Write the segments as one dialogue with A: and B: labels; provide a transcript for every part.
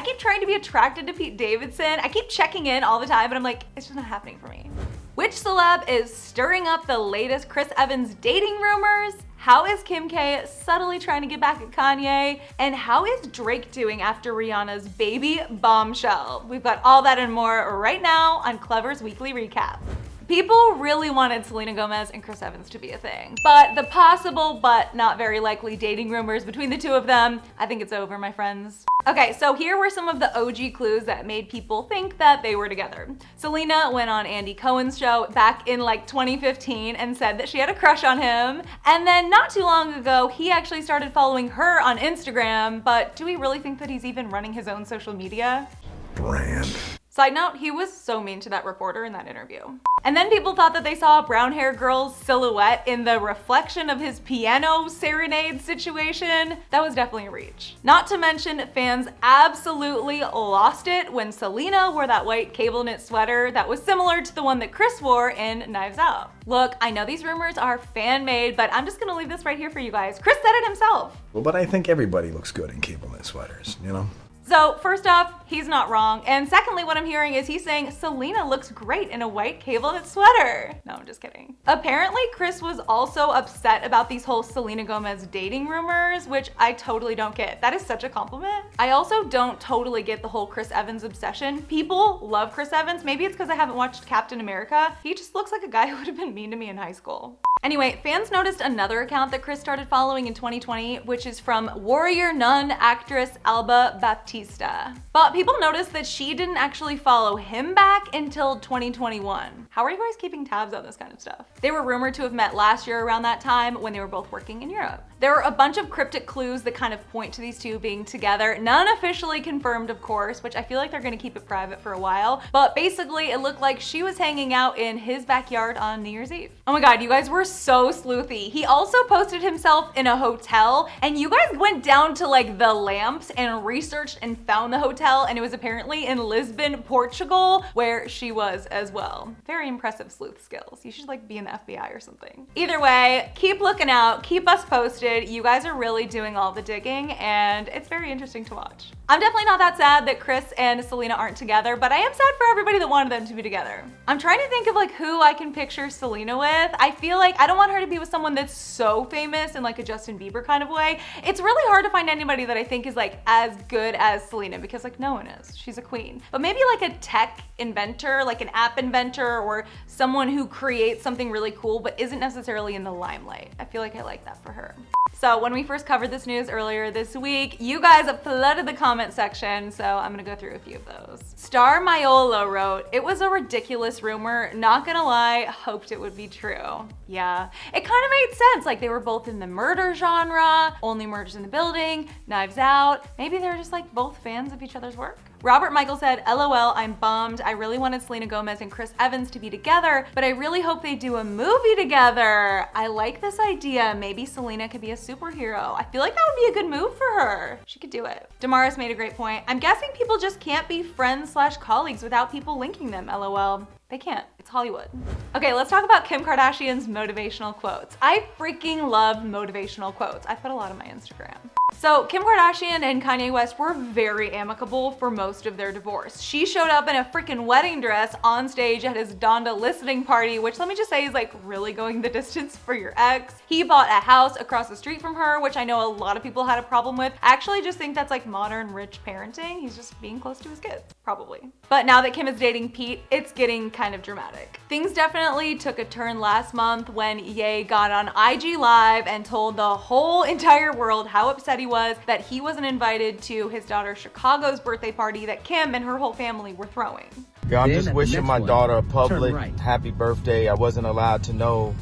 A: I keep trying to be attracted to Pete Davidson. I keep checking in all the time, but I'm like, it's just not happening for me. Which celeb is stirring up the latest Chris Evans dating rumors? How is Kim K subtly trying to get back at Kanye? And how is Drake doing after Rihanna's baby bombshell? We've got all that and more right now on Clevver's Weekly Recap. People really wanted Selena Gomez and Chris Evans to be a thing, but the possible but not very likely dating rumors between the two of them, I think it's over, my friends. Okay, so here were some of the OG clues that made people think that they were together. Selena went on Andy Cohen's show back in like 2015 and said that she had a crush on him. And then not too long ago, he actually started following her on Instagram, but do we really think that he's even running his own social media?
B: Brand.
A: Side note, he was so mean to that reporter in that interview. And then people thought that they saw a brown hair girl's silhouette in the reflection of his piano serenade situation. That was definitely a reach. Not to mention, fans absolutely lost it when Selena wore that white cable knit sweater that was similar to the one that Chris wore in Knives Out. Look, I know these rumors are fan-made, but I'm just gonna leave this right here for you guys. Chris said it himself.
B: Well, but I think everybody looks good in cable knit sweaters, you know?
A: So first off, he's not wrong. And secondly, what I'm hearing is he's saying Selena looks great in a white cable knit sweater. No, I'm just kidding. Apparently, Chris was also upset about these whole Selena Gomez dating rumors, which I totally don't get. That is such a compliment. I also don't totally get the whole Chris Evans obsession. People love Chris Evans. Maybe it's because I haven't watched Captain America. He just looks like a guy who would have been mean to me in high school. Anyway, fans noticed another account that Chris started following in 2020, which is from warrior nun actress albabaptista. But people noticed that she didn't actually follow him back until 2021. How are you guys keeping tabs on this kind of stuff? They were rumored to have met last year around that time when they were both working in Europe. There are a bunch of cryptic clues that kind of point to these two being together. None officially confirmed, of course, which I feel like they're gonna keep it private for a while. But basically, it looked like she was hanging out in his backyard on New Year's Eve. Oh my God, you guys were so sleuthy. He also posted himself in a hotel, and you guys went down to like the lamps and researched and found the hotel, and it was apparently in Lisbon, Portugal, where she was as well. Very impressive sleuth skills. You should like be in the FBI or something. Either way, keep looking out, keep us posted. You guys are really doing all the digging, and it's very interesting to watch. I'm definitely not that sad that Chris and Selena aren't together, but I am sad for everybody that wanted them to be together. I'm trying to think of like who I can picture Selena with. I feel like I don't want her to be with someone that's so famous in like a Justin Bieber kind of way. It's really hard to find anybody that I think is like as good as Selena, because like no one is. She's a queen. But maybe like a tech inventor, like an app inventor, or someone who creates something really cool but isn't necessarily in the limelight. I feel like I like that for her. So when we first covered this news earlier this week, you guys flooded the comment section, so I'm gonna go through a few of those. Star Myola wrote, "It was a ridiculous rumor, not gonna lie, hoped it would be true." Yeah, it kind of made sense, like they were both in the murder genre, Only Murders in the Building, Knives Out. Maybe they're just like both fans of each other's work. Robert Michael said, "LOL, I'm bummed. I really wanted Selena Gomez and Chris Evans to be together, but I really hope they do a movie together. I like this idea. Maybe Selena could be a superhero. I feel like that would be a good move for her. She could do it." Damaris made a great point. "I'm guessing people just can't be friends/colleagues without people linking them, LOL. They can't. It's Hollywood." Okay, let's talk about Kim Kardashian's motivational quotes. I freaking love motivational quotes. I put a lot on my Instagram. So Kim Kardashian and Kanye West were very amicable for most of their divorce. She showed up in a freaking wedding dress on stage at his Donda listening party, which let me just say is like really going the distance for your ex. He bought a house across the street from her, which I know a lot of people had a problem with. I actually just think that's like modern rich parenting. He's just being close to his kids, probably. But now that Kim is dating Pete, it's getting kind of dramatic. Things definitely took a turn last month when Ye got on IG Live and told the whole entire world how upset he was that he wasn't invited to his daughter Chicago's birthday party that Kim and her whole family were throwing.
C: Yeah, I'm just wishing my daughter a public happy birthday. I wasn't allowed to know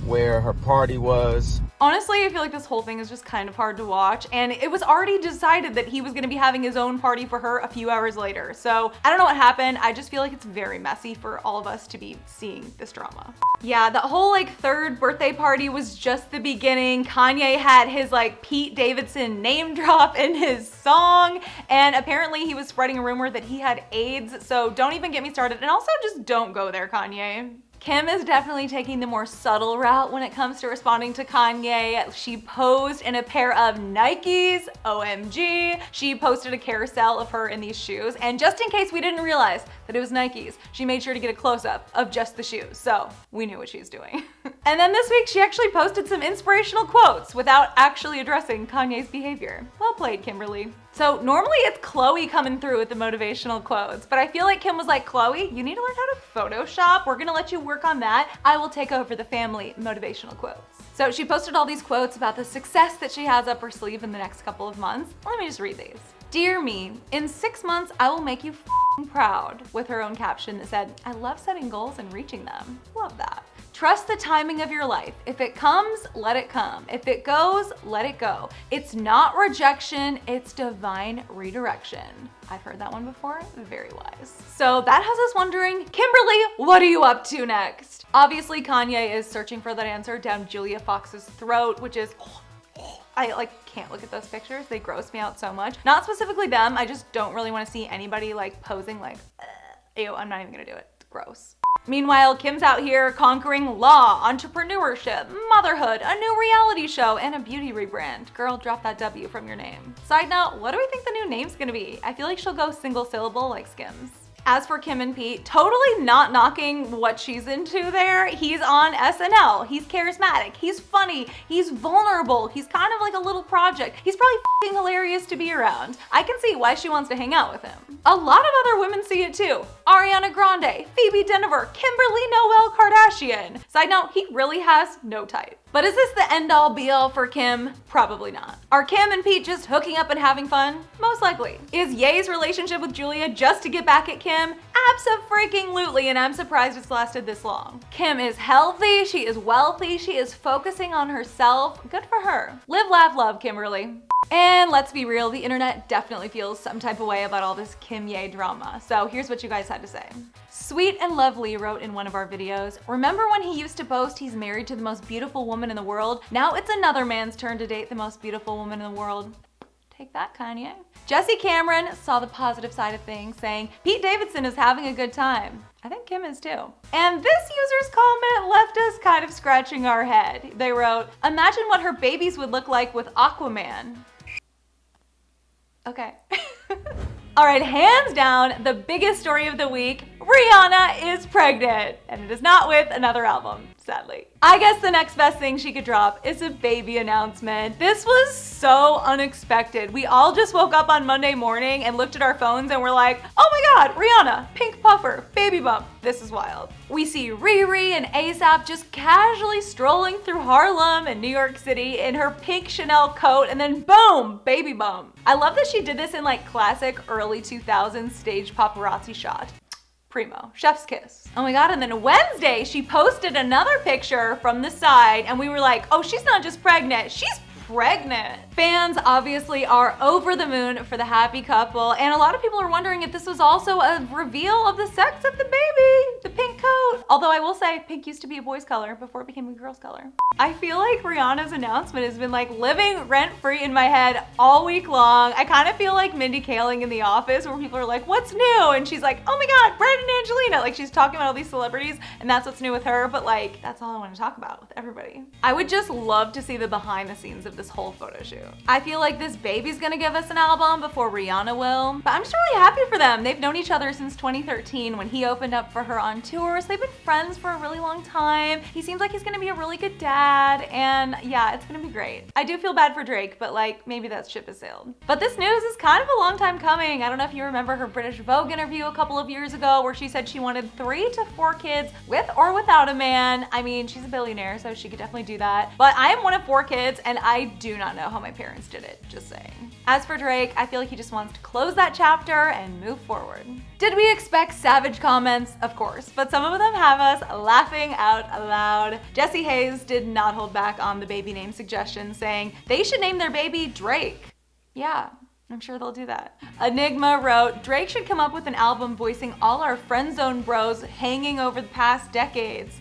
C: where her party was.
A: Honestly, I feel like this whole thing is just kind of hard to watch, and it was already decided that he was gonna be having his own party for her a few hours later. So I don't know what happened. I just feel like it's very messy for all of us to be seeing this drama. Yeah, the whole like third birthday party was just the beginning. Kanye had his like Pete Davidson name drop in his song, and apparently he was spreading a rumor that he had AIDS. So don't even get me started, and also just don't go there, Kanye. Kim is definitely taking the more subtle route when it comes to responding to Kanye. She posed in a pair of Nikes, OMG. She posted a carousel of her in these shoes, and just in case we didn't realize that it was Nikes, she made sure to get a close-up of just the shoes, so we knew what she's doing. And then this week, she actually posted some inspirational quotes without actually addressing Kanye's behavior. Well played, Kimberly. So normally it's Chloe coming through with the motivational quotes, but I feel like Kim was like, Chloe, you need to learn how to Photoshop. We're gonna let you work on that. I will take over the family motivational quotes. So she posted all these quotes about the success that she has up her sleeve in the next couple of months. Let me just read these. Dear me, in 6 months, I will make you proud, with her own caption that said, I love setting goals and reaching them. Love that. Trust the timing of your life. If it comes, let it come. If it goes, let it go. It's not rejection, it's divine redirection. I've heard that one before, very wise. So that has us wondering, Kimberly, what are you up to next? Obviously, Kanye is searching for that answer down Julia Fox's throat, which is, I can't look at those pictures. They gross me out so much. Not specifically them, I just don't really want to see anybody posing ew, I'm not even gonna do it, it's gross. Meanwhile, Kim's out here conquering law, entrepreneurship, motherhood, a new reality show, and a beauty rebrand. Girl, drop that W from your name. Side note, what do we think the new name's gonna be? I feel like she'll go single syllable like Skims. As for Kim and Pete, totally not knocking what she's into there. He's on SNL. He's charismatic. He's funny. He's vulnerable. He's kind of like a little project. He's probably f***ing hilarious to be around. I can see why she wants to hang out with him. A lot of other women see it too. Ariana Grande, Phoebe Dynevor, Kimberly Noel Kardashian. Side note, he really has no type. But is this the end-all be-all for Kim? Probably not. Are Kim and Pete just hooking up and having fun? Most likely. Is Ye's relationship with Julia just to get back at Kim? Abso-freaking-lutely, and I'm surprised it's lasted this long. Kim is healthy, she is wealthy, she is focusing on herself. Good for her. Live, laugh, love, Kimberly. And let's be real, the internet definitely feels some type of way about all this Kim Ye drama. So here's what you guys had to say. Sweet and Lovely wrote in one of our videos, remember when he used to boast he's married to the most beautiful woman in the world? Now it's another man's turn to date the most beautiful woman in the world. Take that, Kanye. Jesse Cameron saw the positive side of things, saying, Pete Davidson is having a good time. I think Kim is too. And this user's comment left us kind of scratching our head. They wrote, imagine what her babies would look like with Aquaman. Okay. All right, hands down, the biggest story of the week, Rihanna is pregnant, and it is not with another album, sadly. I guess the next best thing she could drop is a baby announcement. This was so unexpected. We all just woke up on Monday morning and looked at our phones and were like, oh my God, Rihanna, pink puffer, baby bump. This is wild. We see Riri and ASAP just casually strolling through Harlem and New York City in her pink Chanel coat, and then boom, baby bump. I love that she did this in classic early 2000s stage paparazzi shot. Primo, chef's kiss. Oh my God, and then Wednesday, she posted another picture from the side and we were like, oh, she's not just pregnant, she's pregnant. Fans obviously are over the moon for the happy couple, and a lot of people are wondering if this was also a reveal of the sex of the baby, the pink coat. Although I will say, pink used to be a boy's color before it became a girl's color. I feel like Rihanna's announcement has been living rent-free in my head all week long. I kind of feel like Mindy Kaling in The Office, where people are like, what's new? And she's like, oh my God, Brad and Angelina. She's talking about all these celebrities, and that's what's new with her, but that's all I want to talk about with everybody. I would just love to see the behind the scenes of this whole photo shoot. I feel like this baby's gonna give us an album before Rihanna will, but I'm just really happy for them. They've known each other since 2013 when he opened up for her on tour, so they've been friends for a really long time. He seems like he's gonna be a really good dad, and yeah, it's gonna be great. I do feel bad for Drake, but maybe that ship has sailed. But this news is kind of a long time coming. I don't know if you remember her British Vogue interview a couple of years ago where she said she wanted 3 to 4 kids with or without a man. I mean, she's a billionaire, so she could definitely do that. But I am one of 4 kids, and I do not know how my parents did it, just saying. As for Drake, I feel like he just wants to close that chapter and move forward. Did we expect savage comments? Of course, but some of them have us laughing out loud. Jessie Hayes did not hold back on the baby name suggestion, saying they should name their baby Drake. Yeah, I'm sure they'll do that. Enigma wrote, Drake should come up with an album voicing all our friend zone bros hanging over the past decades.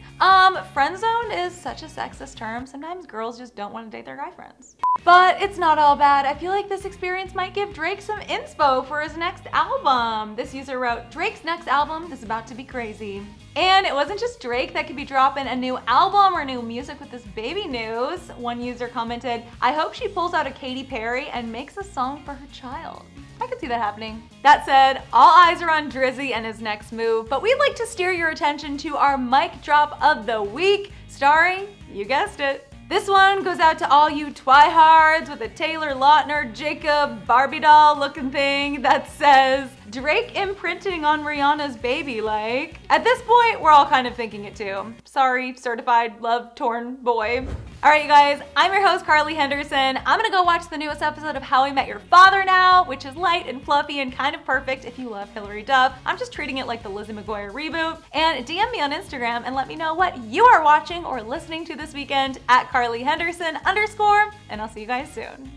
A: Friend zone is such a sexist term. Sometimes girls just don't want to date their guy friends. But it's not all bad. I feel like this experience might give Drake some inspo for his next album. This user wrote, Drake's next album is about to be crazy. And it wasn't just Drake that could be dropping a new album or new music with this baby news. One user commented, I hope she pulls out a Katy Perry and makes a song for her child. I could see that happening. That said, all eyes are on Drizzy and his next move, but we'd like to steer your attention to our mic drop of the week, starring, you guessed it, this one goes out to all you twihards with a Taylor Lautner, Jacob, Barbie doll looking thing that says, Drake imprinting on Rihanna's baby like. At this point, we're all kind of thinking it too. Sorry, certified love-torn boy. All right, you guys, I'm your host, Carly Henderson. I'm gonna go watch the newest episode of How I Met Your Father now, which is light and fluffy and kind of perfect if you love Hilary Duff. I'm just treating it like the Lizzie McGuire reboot. And DM me on Instagram and let me know what you are watching or listening to this weekend at @CarlyHenderson_, and I'll see you guys soon.